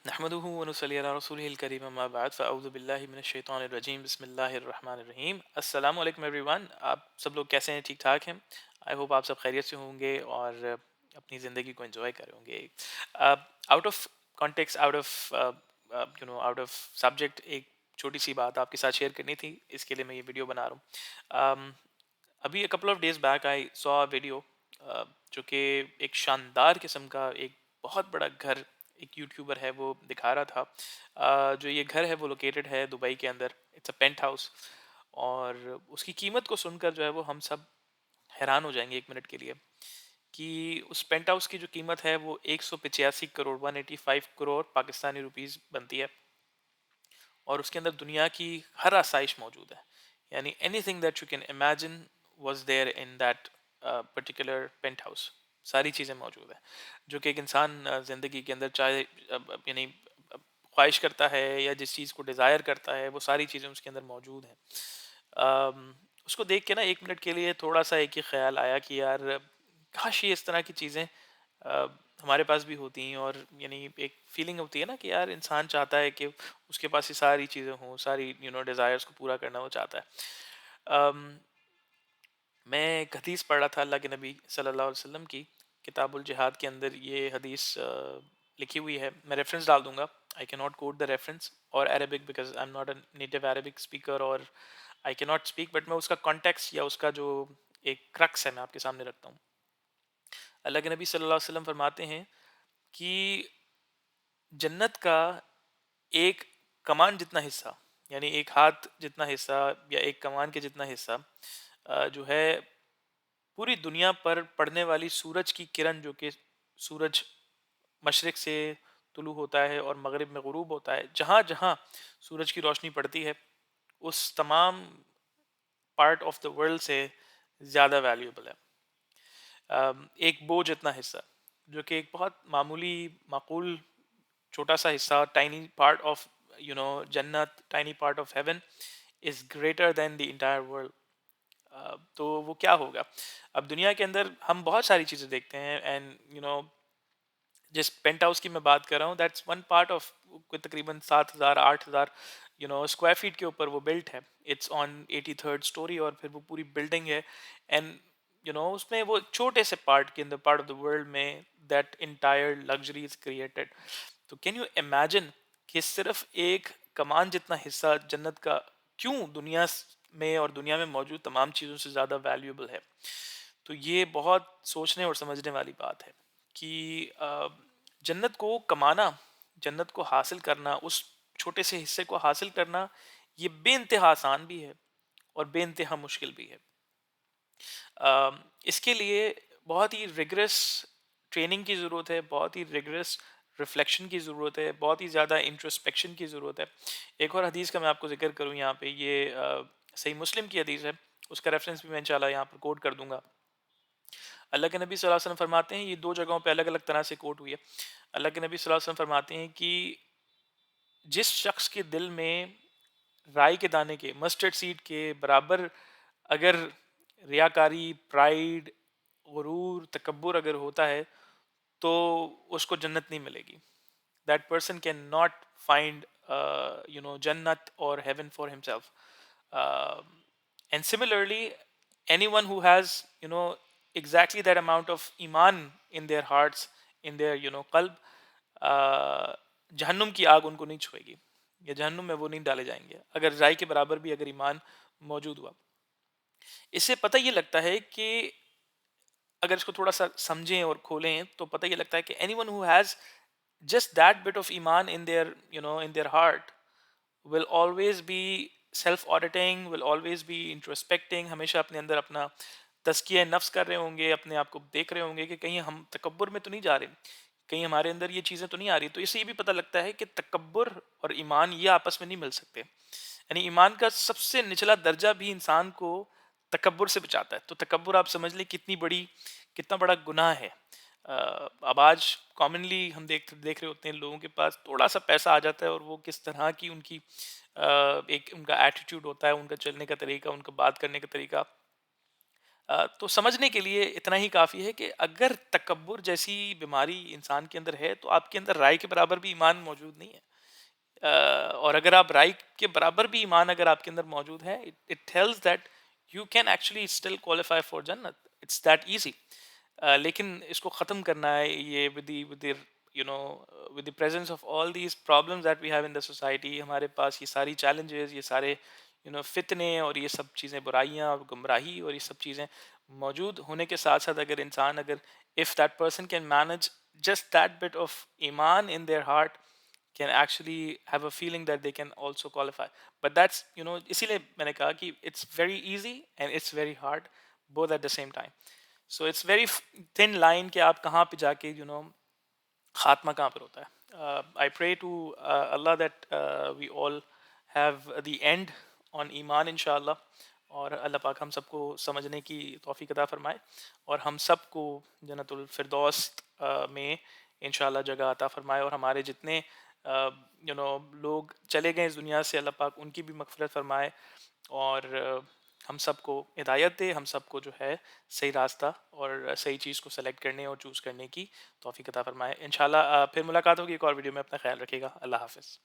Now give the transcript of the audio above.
نحمده ونصلي على رسوله الكريم اما بعد فاعوذ بالله من الشیطان الرجیم بسم اللہ الرحمن الرحیم. السلام علیکم ایوری ون. آپ سب لوگ کیسے ہیں؟ ٹھیک ٹھاک ہیں؟ آئی ہوپ آپ سب خیریت سے ہوں گے اور اپنی زندگی کو انجوائے کر رہے ہوں گے. Out of context, out of subject, ایک چھوٹی سی بات آپ کے ساتھ شیئر کرنی تھی، اس کے لیے میں یہ ویڈیو بنا رہا ہوں. ابھی couple of days back I saw video جو کہ ایک شاندار قسم کا ایک بہت بڑا گھر ایک یوٹیوبر ہے وہ دکھا رہا تھا. جو یہ گھر ہے وہ لوکیٹڈ ہے دبئی کے اندر. It's a penthouse. اور اس کی قیمت کو سن کر جو ہے وہ ہم سب حیران ہو جائیں گے ایک منٹ کے لیے کہ اس پینٹ ہاؤس کی جو قیمت ہے وہ 185 کروڑ 185 کروڑ پاکستانی روپیز بنتی ہے. اور اس کے اندر دنیا کی ہر آسائش موجود ہے. یعنی anything that you can imagine was there in that particular penthouse. ساری چیزیں موجود ہیں جو کہ ایک انسان زندگی کے اندر چاہے یعنی خواہش کرتا ہے یا جس چیز کو ڈیزائر کرتا ہے وہ ساری چیزیں اس کے اندر موجود ہیں. اس کو دیکھ کے نا ایک منٹ کے لیے تھوڑا سا ایک ہی خیال آیا کہ یار کاش یہ اس طرح کی چیزیں ہمارے پاس بھی ہوتی ہیں. اور یعنی ایک فیلنگ ہوتی ہے نا کہ یار انسان چاہتا ہے کہ اس کے پاس یہ ساری چیزیں ہوں، ساری ڈیزائرس کو پورا کرنا وہ چاہتا ہے. میں ایک حدیث پڑھ رہا تھا اللہ کے نبی صلی اللہ علیہ وسلم کی. کتاب الجہاد کے اندر یہ حدیث لکھی ہوئی ہے. میں ریفرنس ڈال دوں گا. I can not quote the reference اور Arabic because I am not a native Arabic speaker اور I can not speak, but میں اس کا کانٹیکس یا اس کا جو ایک کرکس ہے میں آپ کے سامنے رکھتا ہوں. اللہ کے نبی صلی اللہ علیہ وسلم فرماتے ہیں کہ جنت کا ایک کمان جتنا حصہ، یعنی ایک ہاتھ جتنا حصہ یا ایک کمان کے جتنا حصہ جو ہے پوری دنیا پر پڑنے والی سورج کی کرن، جو کہ سورج مشرق سے طلوع ہوتا ہے اور مغرب میں غروب ہوتا ہے، جہاں جہاں سورج کی روشنی پڑتی ہے اس تمام پارٹ آف دا ورلڈ سے زیادہ ویلیوبل ہے. ایک بو جتنا حصہ جو کہ ایک بہت معمولی معقول چھوٹا سا حصہ، ٹائنی پارٹ آف جنت، tiny part of heaven is greater than the entire world. تو وہ کیا ہوگا؟ اب دنیا کے اندر ہم بہت ساری چیزیں دیکھتے ہیں اینڈ جس پینٹ ہاؤس کی میں بات کر رہا ہوں دیٹس ون پارٹ آف تقریباً 7,000 8,000 اسکوائر فیٹ کے اوپر وہ بلٹ ہے. اٹس آن 83rd story اور پھر وہ پوری بلڈنگ ہے. اینڈ اس میں وہ چھوٹے سے پارٹ کے اندر پارٹ آف دا ورلڈ میں that entire luxury is created. تو کین یو امیجن کہ صرف ایک کمان جتنا حصہ جنت کا کیوں دنیا میں اور دنیا میں موجود تمام چیزوں سے زیادہ ویلیوبل ہے؟ تو یہ بہت سوچنے اور سمجھنے والی بات ہے کہ جنت کو کمانا، جنت کو حاصل کرنا، اس چھوٹے سے حصے کو حاصل کرنا، یہ بے انتہا آسان بھی ہے اور بے انتہا مشکل بھی ہے. اس کے لیے بہت ہی ریگرس ٹریننگ کی ضرورت ہے، بہت ہی ریگرس ریفلیکشن کی ضرورت ہے، بہت ہی زیادہ انٹروسپیکشن کی ضرورت ہے. ایک اور حدیث کا میں آپ کو ذکر کروں یہاں پہ، یہ صحیح مسلم کی حدیث ہے، اس کا ریفرنس بھی میں انشاءاللہ یہاں پر کوٹ کر دوں گا. اللہ کے نبی صلی اللہ علیہ وسلم فرماتے ہیں، یہ دو جگہوں پہ الگ الگ طرح سے کوٹ ہوئی ہے. اللہ کے نبی صلی اللہ علیہ وسلم فرماتے ہیں کہ جس شخص کے دل میں رائی کے دانے کے، مسٹرڈ سیڈ کے برابر اگر ریاکاری، پرائیڈ، غرور، تکبر اگر ہوتا ہے تو اس کو جنت نہیں ملے گی. That person can not find جنت or heaven for himself. And similarly anyone who has exactly that amount of ایمان in their hearts, in their قلب، جہنم کی آگ ان کو نہیں چھوئے گی یا جہنم میں وہ نہیں ڈالے جائیں گے اگر رائی کے برابر بھی اگر ایمان موجود ہوا. اس سے پتہ یہ لگتا ہے کہ اگر اس کو تھوڑا سا سمجھیں اور کھولیں تو پتہ یہ لگتا ہے کہ any one who has just that bit of iman in their in their heart will always be self auditing, will always be introspecting. ہمیشہ اپنے اندر اپنا تزکیہ نفس کر رہے ہوں گے، اپنے آپ کو دیکھ رہے ہوں گے کہ کہیں ہم تکبر میں تو نہیں جا رہے، کہیں ہمارے اندر یہ چیزیں تو نہیں آ رہی. تو اس سے یہ بھی پتہ لگتا ہے کہ تکبر اور ایمان یہ آپس میں نہیں مل سکتے. یعنی ایمان کا سب سے نچلا درجہ بھی انسان کو تکبر سے بچاتا ہے. تو تکبر آپ سمجھ لیں کتنا بڑا گناہ ہے. اب آج کامنلی ہم دیکھ رہے ہوتے ہیں لوگوں کے پاس تھوڑا سا پیسہ آ جاتا ہے اور وہ کس طرح کی ان کی ایک ان کا ایٹیٹیوڈ ہوتا ہے، ان کا چلنے کا طریقہ، ان کا بات کرنے کا طریقہ. تو سمجھنے کے لیے اتنا ہی کافی ہے کہ اگر تکبر جیسی بیماری انسان کے اندر ہے تو آپ کے اندر رائے کے برابر بھی ایمان موجود نہیں ہے. اور اگر آپ رائے کے برابر بھی ایمان اگر آپ کے اندر موجود ہے, it tells that you can actually still qualify for جنت. It's that easy. لیکن اس کو ختم کرنا ہے یہ with the you know with the presence of all these problems that we have in the society. ہمارے پاس یہ ساری چیلنجز, یہ سارے فتنے اور یہ سب چیزیں, برائیاں اور گمراہی اور یہ سب چیزیں موجود ہونے کے ساتھ ساتھ اگر انسان اگر if that person can manage just that bit of iman in their heart, can actually have a feeling that they can also qualify. But that's اسی لیے میں نے کہا کہ it's very easy and it's very hard both at the same time. So it's very thin line کہ آپ کہاں پہ جا کے خاتمہ کہاں پر ہوتا ہے. I pray to Allah that we all have the end on ایمان انشاءاللہ, اور اللہ پاک ہم سب کو سمجھنے کی توفیق عطا فرمائے اور ہم سب کو جنت الفردوس میں انشاءاللہ جگہ عطا فرمائے, اور ہمارے جتنے لوگ چلے گئے اس دنیا سے اللہ پاک ان کی بھی مغفرت فرمائے, اور ہم سب کو ہدایت دے, ہم سب کو جو ہے صحیح راستہ اور صحیح چیز کو سلیکٹ کرنے اور چوز کرنے کی توفیق عطا فرمائے. انشاءاللہ پھر ملاقات ہوگی ایک اور ویڈیو میں. اپنا خیال رکھیے گا. اللہ حافظ.